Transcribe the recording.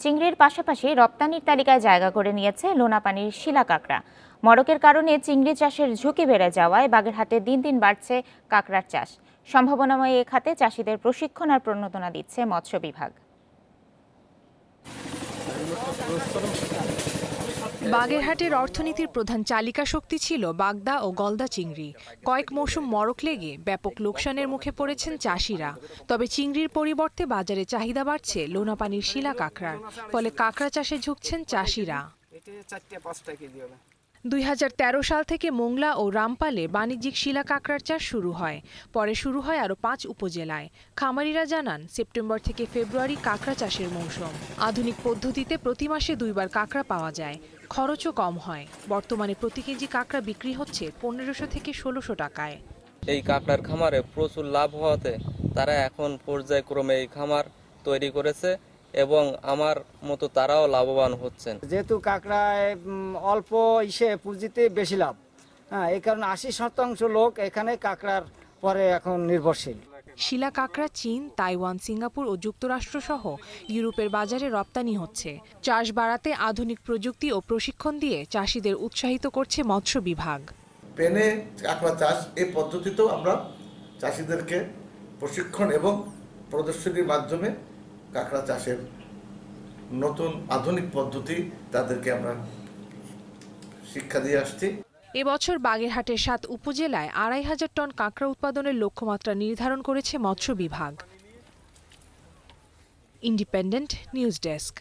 চিংড়ির পাশাপাশি রপ্তানির তালিকায় জায়গা করে নিয়েছে লোনাপানির শিলা কাঁকড়া। মড়কের কারণে চিংড়ি চাষের ঝুঁকি বেড়ে যাওয়ায় বাগেরহাটে দিন দিন বাড়ছে কাঁকড়ার চাষ। সম্ভাবনাময় এ খাতে চাষিদের প্রশিক্ষণ আর প্রণোদনা দিচ্ছে মৎস্য বিভাগ। বাগেরহাটের অর্থনীতির প্রধান চালিকা শক্তি ছিল বাগদা ও গলদা চিংড়ি। কয়েক মৌসুম মড়ক লেগে ব্যাপক লোকসানের মুখে পড়েছেন চাষিরা। তবে চিংড়ির পরিবর্তে বাজারে চাহিদা বাড়ছে লোনাপানির শিলা কাঁকড়ার, ফলে কাঁকড়া চাষে ঝুঁকছেন চাষিরা। 2013 সাল থেকে মোংলা ও রামপালে বাণিজ্যিক শিলা কাঁকড়ার চাষ শুরু হয়। পরে শুরু হয় আরও 5 উপজেলায়। খামারিরা জানান, সেপ্টেম্বর থেকে ফেব্রুয়ারি কাঁকড়া চাষের মৌসুম। আধুনিক পদ্ধতিতে প্রতি মাসে 2 বার কাঁকড়া পাওয়া যায়, খরচও কম হয়। বর্তমানে প্রতি কেজি কাঁকড়া বিক্রি হচ্ছে 1500 থেকে 1600 টাকায়। এই কাঁকড়ার খামারে প্রচুর লাভ হওয়াতে তারা এখন পর্যায়ক্রমে এই খামার তৈরি করেছে এবং আমার মতো তারাও লাভবান হচ্ছেন। যেহেতু কাঁকড়ায় অল্প পুঁজিতে বেশি লাভ, এই কারণে 80% লোক এখানে কাঁকড়ার পরে এখন নির্ভরশীল। শিলা কাঁকড়া চীন, তাইওয়ান, সিঙ্গাপুর ও যুক্তরাষ্ট্র সহ ইউরোপের বাজারে রপ্তানি হচ্ছে। চাষ বাড়াতে আধুনিক প্রযুক্তি ও প্রশিক্ষণ দিয়ে চাষিদের উৎসাহিত করছে মৎস্য বিভাগ। পেনে কাঁকড়া চাষ এই পদ্ধতিতেও আমরা চাষিদেরকে প্রশিক্ষণ এবং প্রদর্শনীর মাধ্যমে কাঁকড়া চাষের নতুন আধুনিক পদ্ধতি তাদেরকে আমরা শিক্ষা দিয়ে আসছি। এবছর বাগেরহাটের 7 উপজেলায় 2500 টন কাঁকড়া উৎপাদনের লক্ষ্যমাত্রা নির্ধারণ করেছে মৎস্য বিভাগ। Independent news desk.